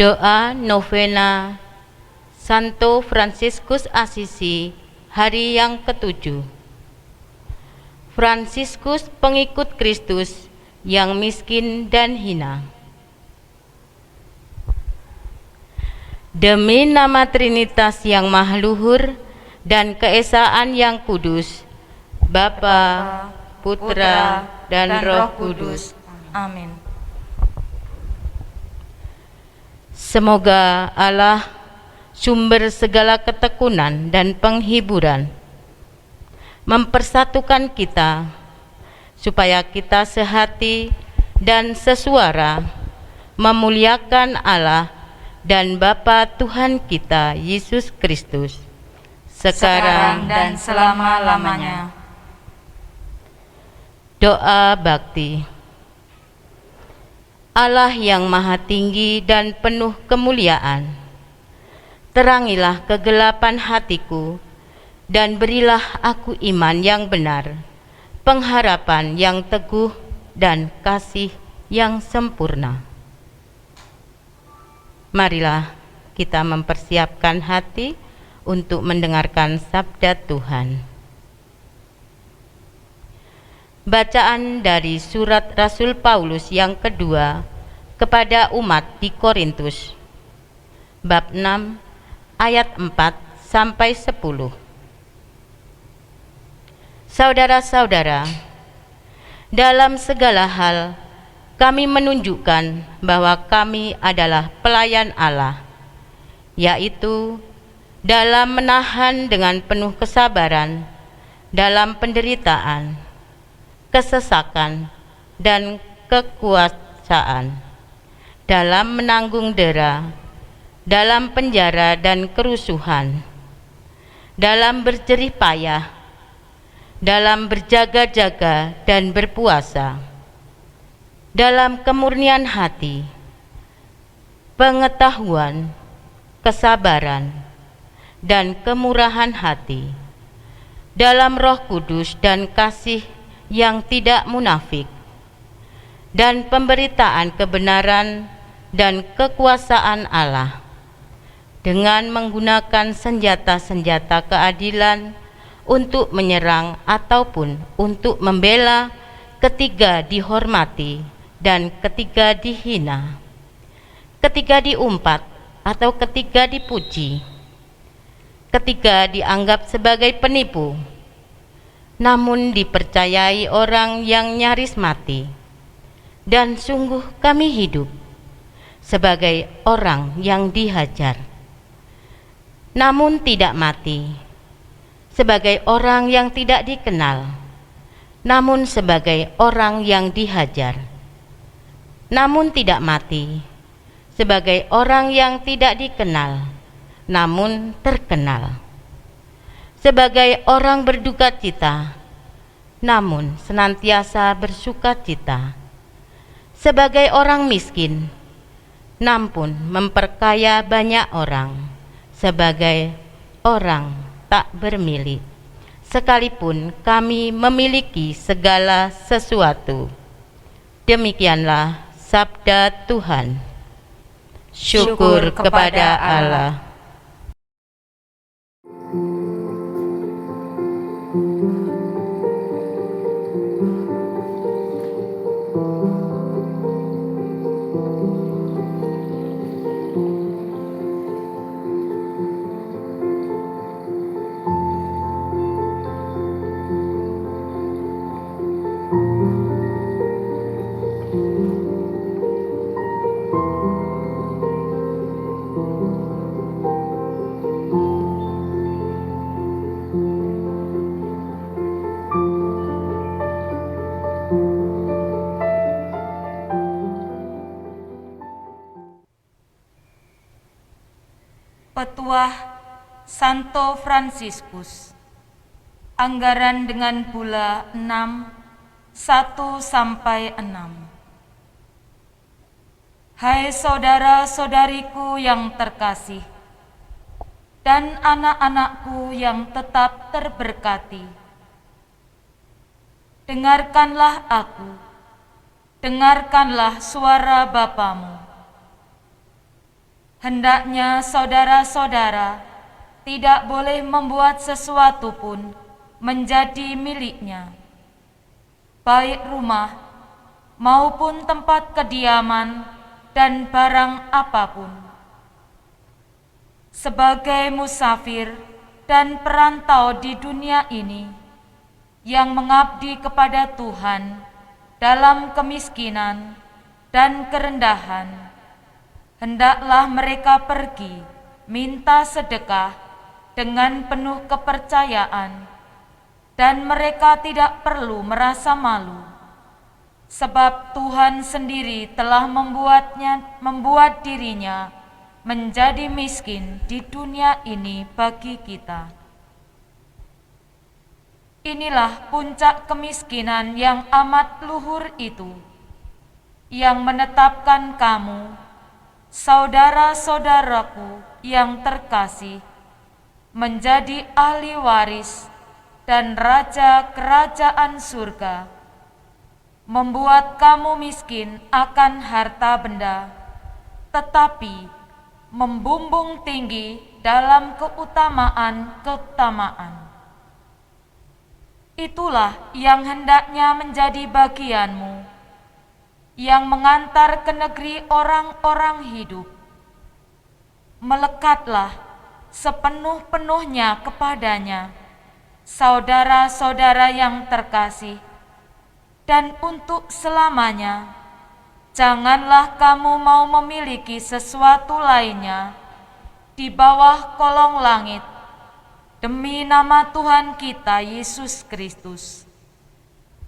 Doa novena Santo Fransiskus Assisi, hari yang ke-7. Fransiskus, pengikut Kristus yang miskin dan hina. Demi nama Trinitas yang Maha Luhur dan keesaan yang kudus, Bapa, Putra, dan Roh Kudus. Amin. Semoga Allah, sumber segala ketekunan dan penghiburan, mempersatukan kita supaya kita sehati dan sesuara memuliakan Allah dan Bapa Tuhan kita Yesus Kristus sekarang dan selama-lamanya. Doa bakti. Allah yang maha tinggi dan penuh kemuliaan, terangilah kegelapan hatiku dan berilah aku iman yang benar, pengharapan yang teguh dan kasih yang sempurna. Marilah kita mempersiapkan hati untuk mendengarkan sabda Tuhan. Bacaan dari surat Rasul Paulus yang kedua kepada umat di Korintus, bab 6 ayat 4 sampai 10. Saudara-saudara, dalam segala hal kami menunjukkan bahwa kami adalah pelayan Allah, yaitu dalam menahan dengan penuh kesabaran dalam penderitaan, kesesakan, dan kekuasaan, dalam menanggung dera, dalam penjara dan kerusuhan, dalam berjerih payah, dalam berjaga-jaga dan berpuasa, dalam kemurnian hati, pengetahuan, kesabaran, dan kemurahan hati, dalam Roh Kudus dan kasih yang tidak munafik, dan pemberitaan kebenaran dan kekuasaan Allah, dengan menggunakan senjata-senjata keadilan untuk menyerang ataupun untuk membela, ketika dihormati dan ketika dihina, ketika diumpat atau ketika dipuji, ketika dianggap sebagai penipu, namun dipercayai orang yang nyaris mati, dan sungguh kami hidup sebagai orang yang dihajar, namun tidak mati, sebagai orang yang tidak dikenal, namun sebagai orang yang dihajar, namun tidak mati, sebagai orang yang tidak dikenal, namun terkenal, sebagai orang berduka cita, namun senantiasa bersuka cita, sebagai orang miskin, namun memperkaya banyak orang, sebagai orang tak bermilik, sekalipun kami memiliki segala sesuatu. Demikianlah sabda Tuhan. Syukur kepada Allah. Petuah Santo Fransiskus. Anggaran dengan bula 6, 1 sampai 6. Hai saudara-saudariku yang terkasih, dan anak-anakku yang tetap terberkati, dengarkanlah aku, dengarkanlah suara Bapamu. hendaknya saudara-saudara tidak boleh membuat sesuatu pun menjadi miliknya, baik rumah maupun tempat kediaman dan barang apapun. Sebagai musafir dan perantau di dunia ini yang mengabdi kepada Tuhan dalam kemiskinan dan kerendahan, hendaklah mereka pergi minta sedekah dengan penuh kepercayaan, dan mereka tidak perlu merasa malu, sebab Tuhan sendiri telah membuat dirinya menjadi miskin di dunia ini bagi kita. Inilah puncak kemiskinan yang amat luhur itu, yang menetapkan kamu, saudara-saudaraku yang terkasih, menjadi ahli waris dan raja kerajaan surga, membuat kamu miskin akan harta benda, tetapi membumbung tinggi dalam keutamaan-keutamaan. Itulah yang hendaknya menjadi bagianmu, yang mengantar ke negeri orang-orang hidup. Melekatlah sepenuh-penuhnya kepadanya, saudara-saudara yang terkasih, dan untuk selamanya. Janganlah kamu mau memiliki sesuatu lainnya di bawah kolong langit, demi nama Tuhan kita Yesus Kristus.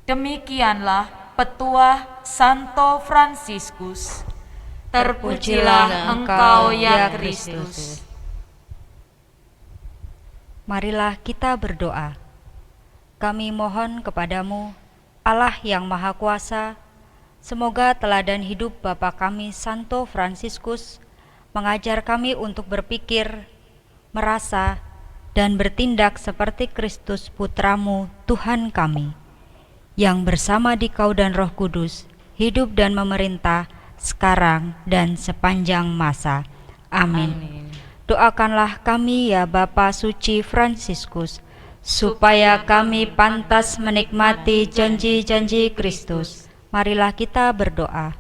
Demikianlah petuah Santo Fransiskus. Terpujilah Engkau ya Kristus. Marilah kita berdoa. Kami mohon kepadamu, Allah yang Maha Kuasa, semoga teladan hidup Bapa kami Santo Fransiskus mengajar kami untuk berpikir, merasa, dan bertindak seperti Kristus Putramu, Tuhan kami, yang bersama Dikau dan Roh Kudus, hidup dan memerintah sekarang dan sepanjang masa. Amin. Doakanlah kami ya Bapa Suci Fransiskus, supaya kami pantas menikmati janji-janji Kristus. Marilah kita berdoa.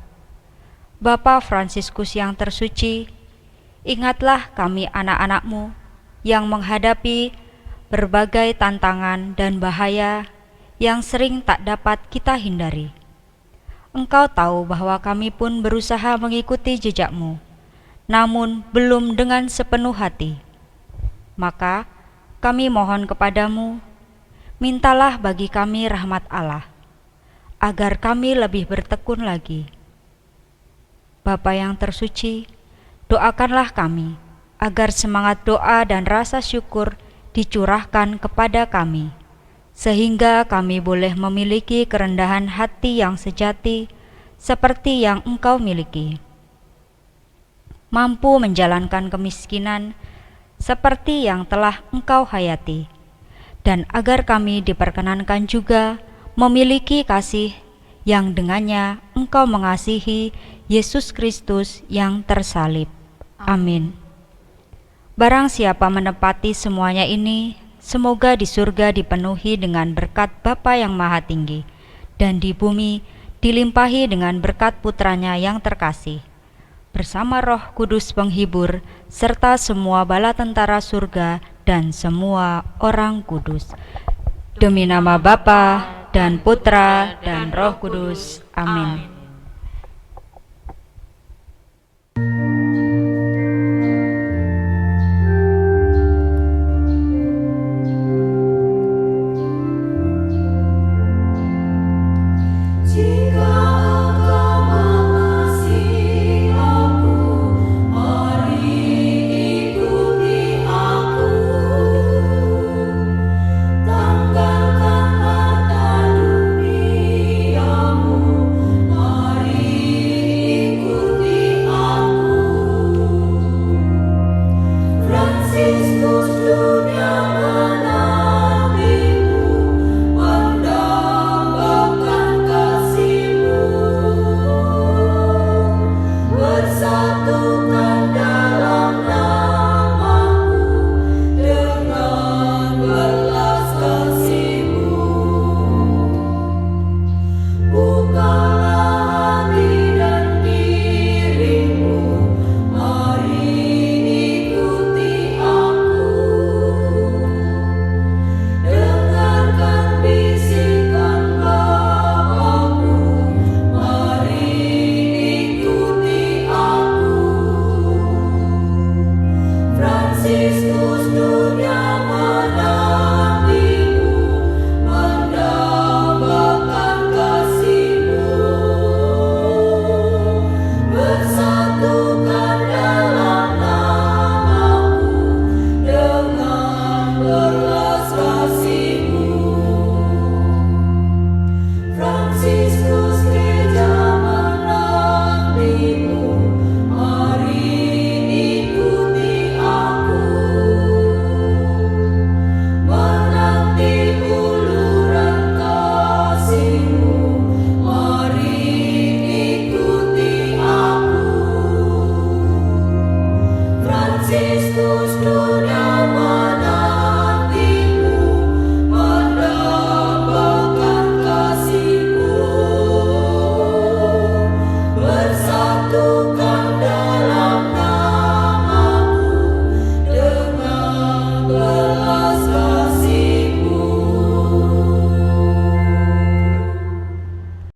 Bapa Fransiskus yang tersuci, ingatlah kami anak-anak-Mu yang menghadapi berbagai tantangan dan bahaya yang sering tak dapat kita hindari. Engkau tahu bahwa kami pun berusaha mengikuti jejak-Mu, namun belum dengan sepenuh hati. Maka kami mohon kepadamu, mintalah bagi kami rahmat Allah, agar kami lebih bertekun lagi. Bapa yang tersuci, doakanlah kami, agar semangat doa dan rasa syukur dicurahkan kepada kami, sehingga kami boleh memiliki kerendahan hati yang sejati, seperti yang Engkau miliki, mampu menjalankan kemiskinan seperti yang telah Engkau hayati, dan agar kami diperkenankan juga memiliki kasih yang dengannya Engkau mengasihi Yesus Kristus yang tersalib. Amin. Barang siapa menepati semuanya ini, semoga di surga dipenuhi dengan berkat Bapa yang Maha Tinggi, dan di bumi dilimpahi dengan berkat Putranya yang terkasih, bersama Roh Kudus penghibur, serta semua bala tentara surga dan semua orang kudus. Demi nama Bapa dan Putra dan Roh Kudus. Amin.